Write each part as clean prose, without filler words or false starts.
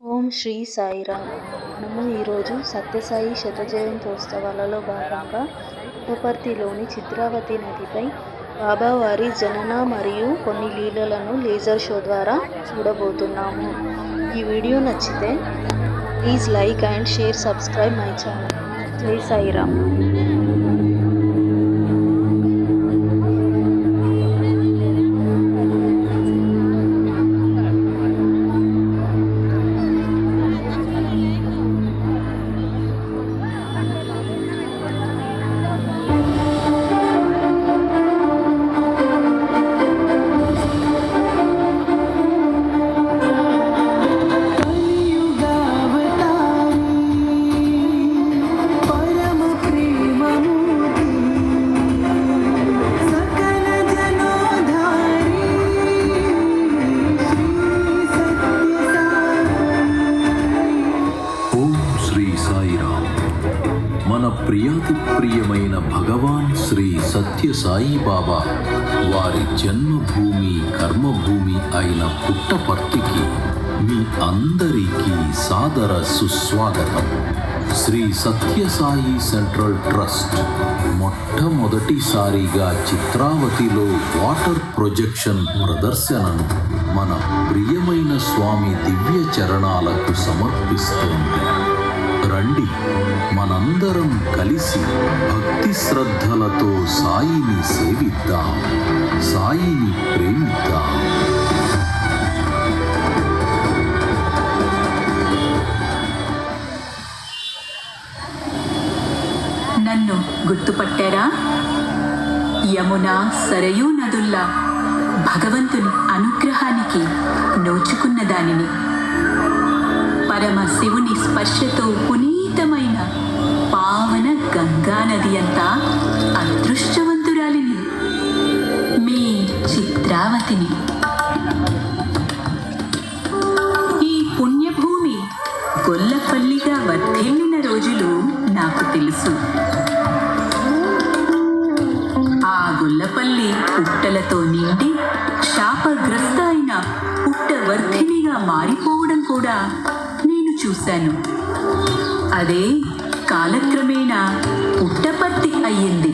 ఓం శ్రీ సాయిరామ్. మనము ఈరోజు సత్యసాయి శతజయంతోత్సవాలలో భాగంగా పుట్టపర్తిలోని చిత్రావతి నదిపై బాబావారి జనన మరియు కొన్ని లీలలను లేజర్ షో ద్వారా చూడబోతున్నాము. ఈ వీడియో నచ్చితే please like and share, subscribe my channel. జై సాయిరామ్. మన ప్రియాతి ప్రియమైన భగవాన్ శ్రీ సత్య సాయి బాబా వారి జన్మభూమి కర్మభూమి అయిన పుట్టపర్తికి మీ అందరికీ సాదర సుస్వాగతం. శ్రీ సత్య సాయి సెంట్రల్ ట్రస్ట్ మొట్టమొదటిసారిగా చిత్రావతిలో వాటర్ ప్రొజెక్షన్ ప్రదర్శనను మన ప్రియమైన స్వామి దివ్య చరణాలకు సమర్పిస్తోంది. రండి, మనందరం కలిసి భక్తి శ్రద్ధలతో సాయిని సేవిద్దాం, సాయిని ప్రేమిద్దాం. నన్ను గుర్తుపట్టారా? యమున, సరయూ నదుల్లా భగవంతుని అనుగ్రహానికి నోచుకున్న దానిని, పరమ శివుని స్పర్శతో పునీతమైన పావన గంగా నది అంతా అదృష్టవంతురాలిని, మీ చిత్రావతిని. ఈ పుణ్యభూమి గొల్లపల్లిగా వర్ధిల్లిన రోజులు నాకు తెలుసు. ఆ గొల్లపల్లి పుట్టలతో నిండి శాపగ్రస్త అయిన పుట్టవర్ధినిగా మారిపోవడం కూడా చూశాను. అదే కాలక్రమేణా పుట్టపర్తి అయ్యింది.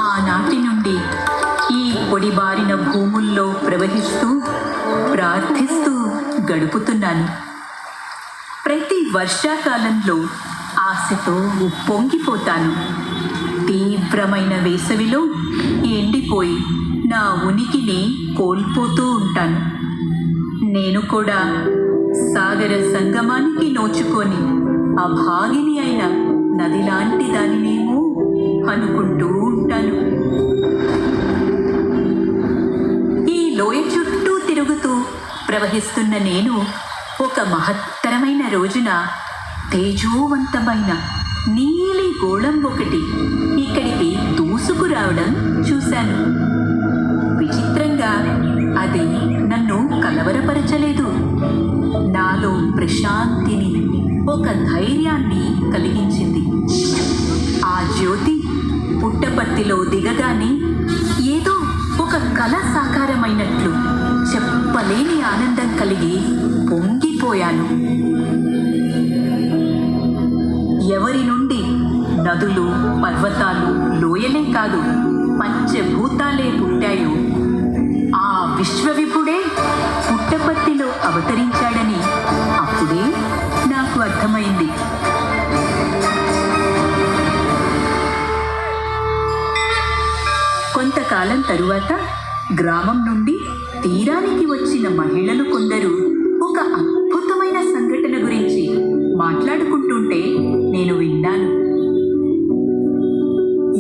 ఆనాటి నుండి ఈ పొడిబారిన భూముల్లో ప్రవహిస్తూ ప్రార్థిస్తూ గడుపుతున్నాను. ప్రతి వర్షాకాలంలో ఆశతో ఉప్పొంగిపోతాను. తీవ్రమైన వేసవిలో ఎండిపోయి నా ఉనికిని కోల్పోతూ ఉంటాను. నేను కూడా సాగర సంగమానికి నోచుకొని అభాగిని అయిన నది లాంటి దానినేమో అనుకుంటూ ఉంటాను. ఈ లోయ చుట్టూ తిరుగుతూ ప్రవహిస్తున్న నేను ఒక మహత్తరమైన రోజున తేజోవంతమైన నీలి గోళం ఒకటి ఇక్కడికి దూసుకురావడం చూశాను. విచిత్రంగా అది నన్ను కలవరపరచలేదు. నాలో ప్రశాంతిని, ఒక ధైర్యాన్ని కలిగించింది. ఆ జ్యోతి పుట్టపర్తిలో దిగగానే ఏదో ఒక కళ సాకారమైనట్లు చెప్పలేని ఆనందం కలిగి పొంగిపోయాను. ఎవరి నుండి నదులు, పర్వతాలు, లోయలే కాదు, పంచభూతాలే పుట్టాయో ఆ విశ్వవిభుడే పుట్టపర్తిలో అవతరించాడని అప్పుడే నాకు అర్థమైంది. కొంతకాలం తరువాత గ్రామం నుండి తీరానికి వచ్చిన మహిళలు కొందరు ఒక అద్భుతమైన సంఘటన గురించి మాట్లాడుకుంటుంటే నేను విన్నాను.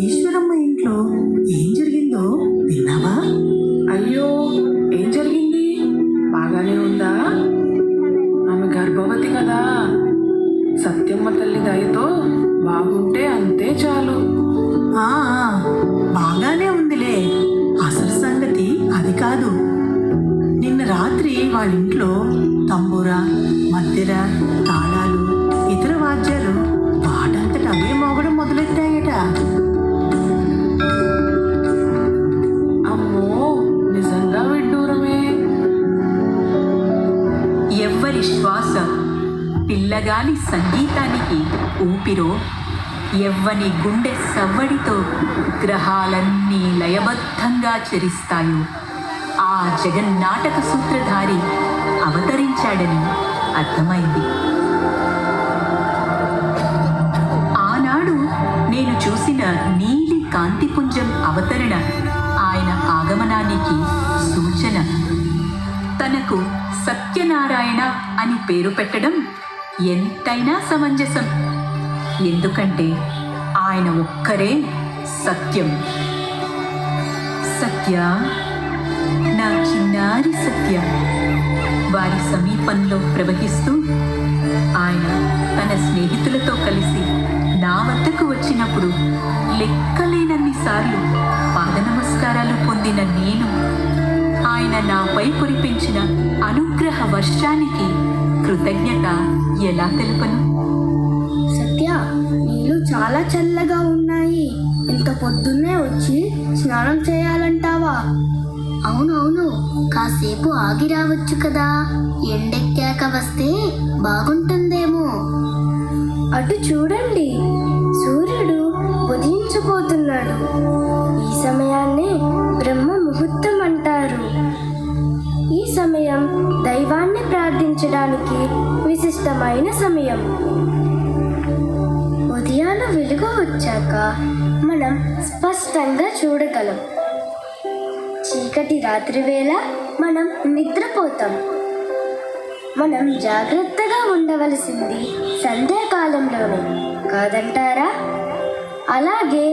ఈశ్వరమ్మ ఇంట్లో ఏం జరిగిందో విన్నావా? అయ్యో, ఏం జరిగింది? బాగానే ఉందా? ఆమె గర్భవతి కదా. సత్యమ్మ తల్లి దయతో బాగుంటే అంతే చాలు. బాగానే ఉందిలే. అసలు సంగతి అది కాదు. నిన్న రాత్రి వాళ్ళింట్లో తంబూర, మద్దెర, తాళాలు, ఇతర వాద్యాలు వాటంతట అవే మోగడం మొదలెట్టాయట. అమ్మో, నిజంగా విడ్డూరమే. ఎవ్వరి శ్వాస పిల్లగాలి సంగీతానికి ఊపిరో, ఎవ్వని గుండె సవ్వడితో గ్రహాలన్నీ లయబద్ధంగా చరిస్తాయో ఆ జగన్నాటక సూత్రధారి అవతరించాడని అర్థమైంది. ఆనాడు నేను చూసిన నీలి కాంతిపుంజం అవతరణ ఆయన ఆగమనానికి సూచన. తనకు సత్యనారాయణ అని పేరు పెట్టడం ఎంతైనా సమంజసం. ఎందుకంటే ఆయన ఒక్కరే సత్యం. సత్య, నా చిన్నారి సత్య. వారి సమీపంలో ప్రవహిస్తూ ఆయన తన స్నేహితులతో కలిసి నా వద్దకు వచ్చినప్పుడు లెక్కలేనన్నిసార్లు పాద నమస్కారాలు పొందిన నేను ఆయన నాపై కురిపించిన అనుగ్రహ వర్షానికి కృతజ్ఞత ఎలా తెలుపను? సత్య, నీళ్ళు చాలా చల్లగా ఉన్నాయి. ఇంత పొద్దున్నే వచ్చి స్నానం చేయాలంటావా? అవునవును, కాసేపు ఆగి రావచ్చు కదా. ఎండెక్కాక వస్తే బాగుంటుందేమో. అటు చూడండి, సూర్యుడు ఉదయించబోతున్నాడు. ఈ సమయాన్నే బ్రహ్మ ముహూర్తం అంటారు. ఈ సమయం దైవాన్ని ప్రార్థించడానికి విశిష్టమైన సమయం. ఉదయాన వెలుగు వచ్చాక మనం స్పష్టంగా చూడగలం. చీకటి రాత్రి వేళ మనం నిద్రపోతాం. మనం జాగ్రత్తగా ఉండవలసింది సంధ్యాకాలంలోనే కాదంటారా? అలాగే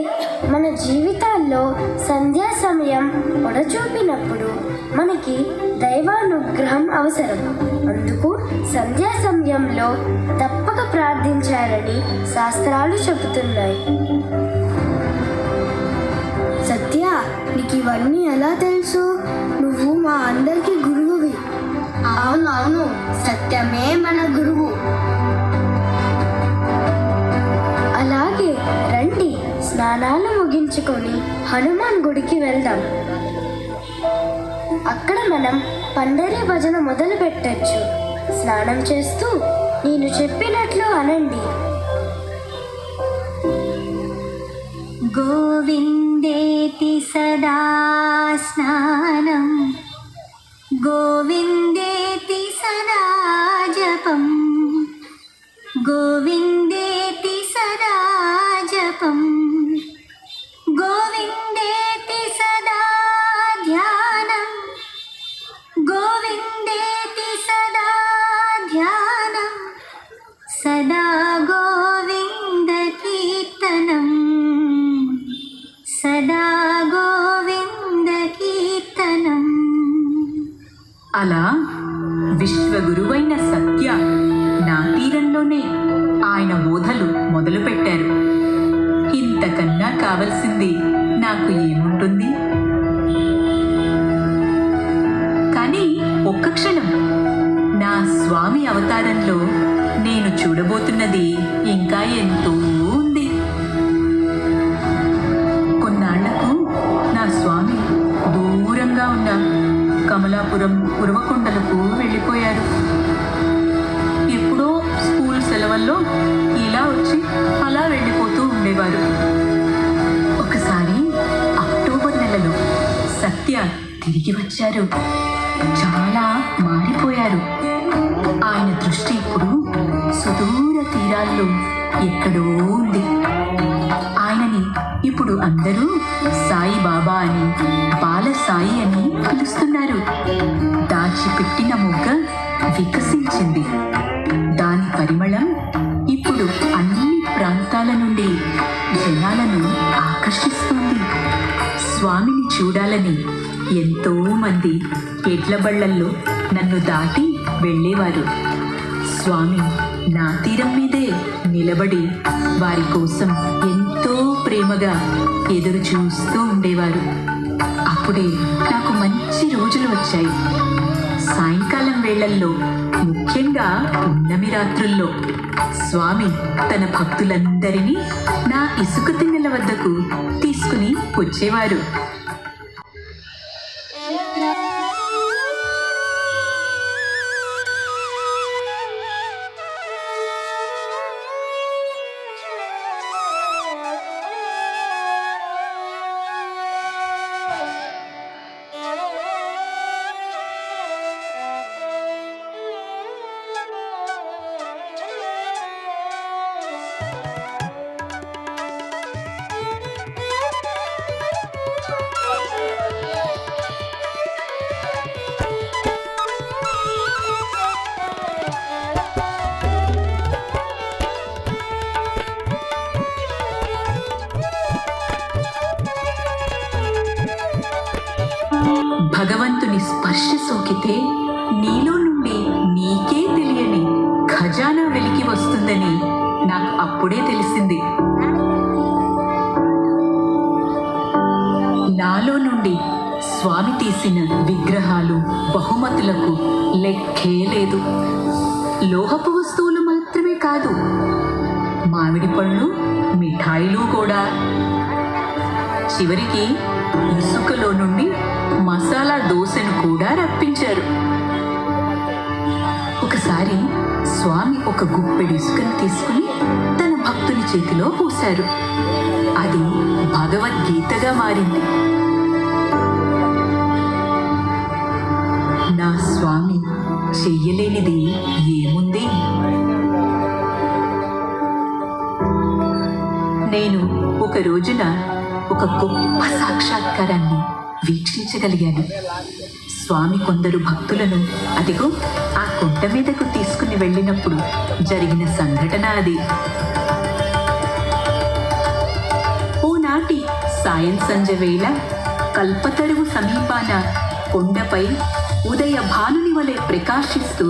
మన జీవితాల్లో సంధ్యా సమయం పొడచూపినప్పుడు మనకి దైవానుగ్రహం అవసరం. అందుకు సంధ్యా సమయంలో తప్పక ప్రార్థించాలని శాస్త్రాలు చెబుతున్నాయి. సత్య, నీకు ఇవన్నీ ఎలా తెలుసు? నువ్వు మా అందరికీ గురువువి. అవునవును, సత్యమే మన గురువు. అలాగే రండి, స్నానాలు ముగించుకొని హనుమాన్ గుడికి వెళ్దాం. అక్కడ మనం పండరి భజన మొదలు పెట్టచ్చు. స్నానం చేస్తూ నేను చెప్పినట్లు అనండి. గోవిందేతి సదా స్నానం, గోవిందేతి సదా జపం, గోవిందేతి సదా జపం, గోవిందేతి సదా ధ్యానం, గోవిందేతి సదా ధ్యానం, సదా గోవింద కీర్తనం, సదా గోవింద కీర్తనం. అలా విశ్వగురువైన సత్య నా తీరంలోనే ఆయన బోధలు మొదలుపెట్టారు. ఇంతకన్నా కావలసింది నాకు ఏముంటుంది? కానీ ఒక్క క్షణం, నా స్వామి అవతారంలో నేను చూడబోతున్నది ఇంకా ఎంతో ఉంది. కొన్నాళ్లకు నా స్వామి దూరంగా ఉన్న కమలాపురం ఉరవకొండలకు వెళ్ళిపోయారు. ఎప్పుడో స్కూల్ సెలవుల్లో ఇలా వచ్చి అలా వెళ్ళిపోతూ ఉండేవారు. ఒకసారి అక్టోబర్ నెలలో సత్య తిరిగి వచ్చారు. చాలా మారిపోయారు. ఆయన దృష్టి ఇప్పుడు సుదూర తీరాల్లో ఎక్కడో ఉంది. ఆయనని ఇప్పుడు అందరూ సాయిబాబా అని, బాల సాయి అని పిలుస్తున్నారు. దాచిపెట్టిన మొగ్గ వికసించింది. దాని పరిమళం ఇప్పుడు అన్ని ప్రాంతాల నుండి జనాలను ఆకర్షిస్తుంది. స్వామిని చూడాలని ఎంతో మంది ఎడ్ల బళ్ళల్లో నన్ను దాటి వెళ్ళేవారు. స్వామి నా తీరం మీదే నిలబడి వారి కోసం ఎంతో ప్రేమగా ఎదురు చూస్తూ ఉండేవారు. అప్పుడే నాకు మంచి రోజులు వచ్చాయి. సాయంకాలం వేళల్లో, ముఖ్యంగా పున్నమి రాత్రుల్లో స్వామి తన భక్తులందరినీ నా ఇసుక తిన్నెల వద్దకు తీసుకుని వచ్చేవారు. భగవంతుని స్పర్శ సోకితే నీలో నుండి నీకే తెలియని ఖజానా వెలికి వస్తుందని నాకు అప్పుడే తెలిసింది. నాలో నుండి స్వామి తీసిన విగ్రహాలు, బహుమతులకు లెక్కే లేదు. లోహపు వస్తువులు మాత్రమే కాదు, మామిడి పళ్ళు, మిఠాయిలు కూడా. చివరికి ఇసుకలో నుండి మసాలా దోశను కూడా రప్పించారు. ఒకసారి స్వామి ఒక గుప్పెడు ఇసుకను తీసుకుని తన భక్తుని చేతిలో పోశారు. అది భగవద్గీతగా మారింది. నా స్వామి చెయ్యలేనిది ఏముంది? నేను ఒక రోజున ఒక గొప్ప సాక్షాత్కారాన్ని వీక్షించగలిగాను. స్వామి కొందరు భక్తులను అదిగో ఆ కొండ మీదకు తీసుకుని వెళ్ళినప్పుడు జరిగిన సంఘటన అది. ఓనాటి సాయం సంజ వేళ కల్పతరువు సమీపాన కొండపై ఉదయ భానుని వలె ప్రకాశిస్తూ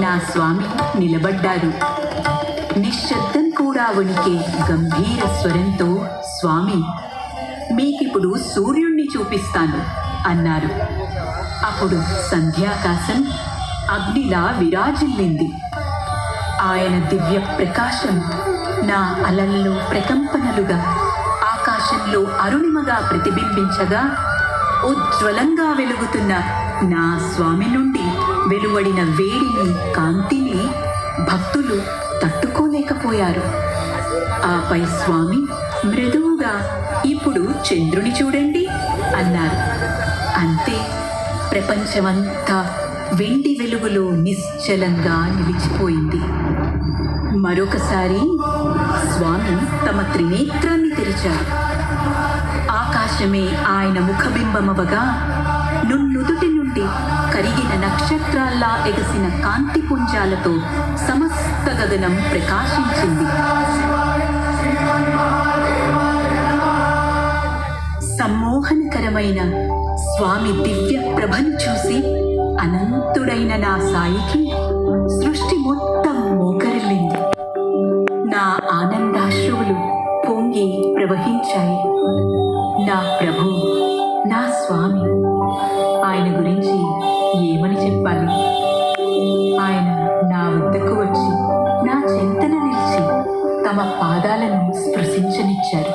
నా స్వామి నిలబడ్డారు. నిశ్శబ్దం కూడా వణికే గంభీర స్వరంతో స్వామి, మీకిప్పుడు సూర్యుణ్ణి చూపిస్తాను అన్నారు. అప్పుడు సంధ్యాకాశం అగ్నిలా విరాజిల్లింది. ఆయన దివ్య ప్రకాశం నా అలల్లో ప్రకంపనలుగా ఆకాశంలో అరుణిమగా ప్రతిబింబించగా ఉజ్వలంగా వెలుగుతున్న నా స్వామి నుండి వెలువడిన వేడిని, కాంతిని భక్తులు తట్టుకోలేకపోయారు. ఆపై స్వామి మృదువుగా, ఇప్పుడు చంద్రుని చూడండి అన్నారు. అంతే, ప్రపంచమంతా వెండి వెలుగులో నిశ్చలంగా నిలిచిపోయింది. మరొకసారి స్వామి తమ త్రినేత్రాన్ని తెరిచారు. ఆకాశమే ఆయన ముఖబింబమవగా నున్నుదుటి నుండి కరిగిన నక్షత్రాల్లా ఎగసిన కాంతి పుంజాలతో సమస్త గగనం ప్రకాశించింది. సమ్మోహనకరమైన స్వామి దివ్య ప్రభను చూసి అనంతుడైన నా సాయికి సృష్టి మొత్తం మోకరిల్లింది. నా ఆనందాశ్రువులు పొంగి ప్రవహించాయి. నా ప్రభు, నా స్వామి, ఆయన గురించి ఏమని చెప్పాలి? ఆయన నా వద్దకు వచ్చి నా చెంతన నిలిచి తమ పాదాలను స్పృశించనిచ్చారు.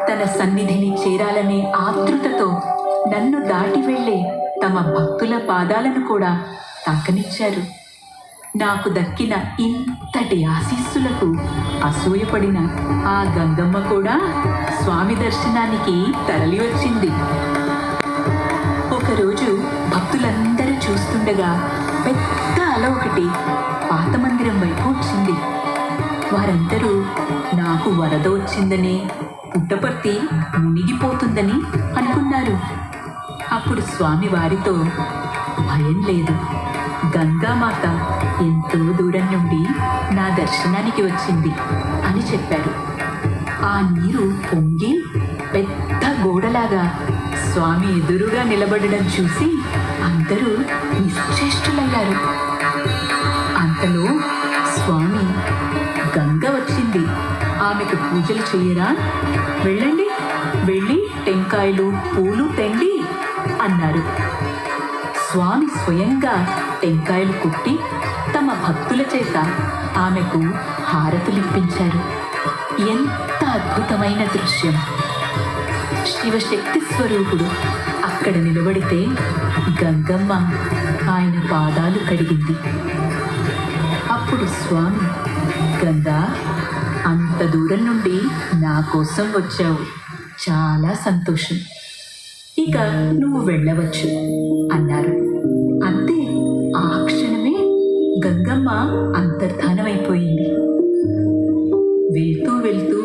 తన సన్నిధిని చేరాలనే ఆతృతతో నన్ను దాటి వెళ్ళే తమ భక్తుల పాదాలను కూడా తాకనిచ్చారు. నాకు దక్కిన ఇంతటి ఆశీస్సులకు అసూయపడిన ఆ గంగమ్మ కూడా స్వామి దర్శనానికి తరలి వచ్చింది. ఒకరోజు భక్తులందరూ చూస్తుండగా పెద్ద అల ఒకటి పాత మందిరం వైపు వచ్చింది. వారందరూ నాకు వరద వచ్చిందని, పుట్టపర్తి మునిగిపోతుందని అనుకున్నారు. అప్పుడు స్వామి వారితో, భయం లేదు, గంగామాత ఎంతో దూరం నుండి నా దర్శనానికి వచ్చింది అని చెప్పారు. ఆ నీరు పొంగి పెద్ద గోడలాగా స్వామి ఎదురుగా నిలబడడం చూసి అందరూ నిశ్చేష్టులయ్యారు. అంతలో స్వామి, గంగ వచ్చింది, ఆమెకు పూజలు చేయరా? వెళ్ళండి, వెళ్ళి టెంకాయలు, పూలు తెండి అన్నారు. స్వామి స్వయంగా టెంకాయలు కొట్టి తమ భక్తుల చేత ఆమెకు హారతులిప్పించారు. ఎంత అద్భుతమైన దృశ్యం! శివశక్తి స్వరూపుడు అక్కడ నిలబడితే గంగమ్మ ఆయన పాదాలు కడిగింది. అప్పుడు స్వామి, గంగా, అంత దూరం నుండి నా కోసం వచ్చావు, చాలా సంతోషం, ఇక నువ్వు వెళ్ళవచ్చు అన్నారు. అంతే, ఆ క్షణమే గంగమ్మ అంతర్ధానమైపోయింది. వెళ్తూ వెళ్తూ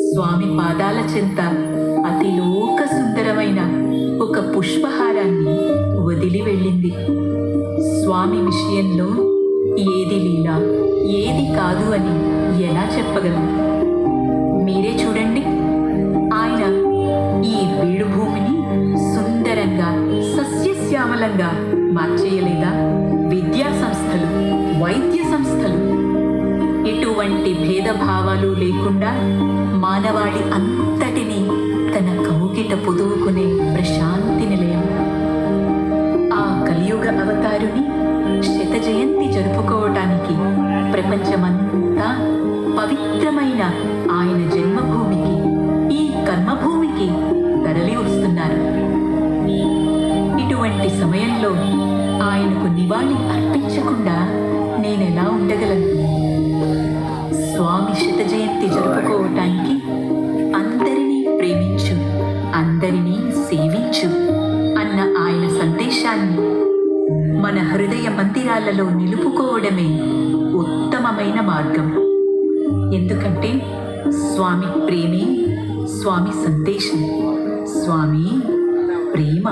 స్వామి పాదాల చెంత అతిలోక సుందరమైన ఒక పుష్పహారాన్ని వదిలి వెళ్ళింది. స్వామి విషయంలో ఏది లీల, ఏది కాదు అని ఎలా చెప్పగలను? మీరే చూడండి, ఆయన ఈ బీడు భూమిని సుందరంగా నిర్మలంగా మార్చేయలేదా? విద్యా సంస్థలు, వైద్య సంస్థలు, ఎటువంటి భేదభావాలు లేకుండా మానవాళి అంతటినీ తన కౌగిట పొదువుకునే ప్రశాంతి నిలయం. ఆ కలియుగ అవతారుని శత జయంతి జరుపుకోవటానికి ప్రపంచమంతా పవిత్రమైన ఆయన జన్మభూమికి, ఈ కర్మభూమికి తరలి వస్తున్నారు. ఇటువంటి సమయంలో ఆయనకు నివాళి అర్పించకుండా నేనెలా ఉండగలను? స్వామి శత జయంతి జరుపుకోవటానికి అందరినీ ప్రేమించు, అందరినీ సేవించు అన్న ఆయన సందేశాన్ని మన హృదయ మందిరాలలో నిలుపుకోవడమే ఉత్తమమైన మార్గం. ఎందుకంటే స్వామి ప్రేమే స్వామి సందేశం, స్వామి ప్రేమ.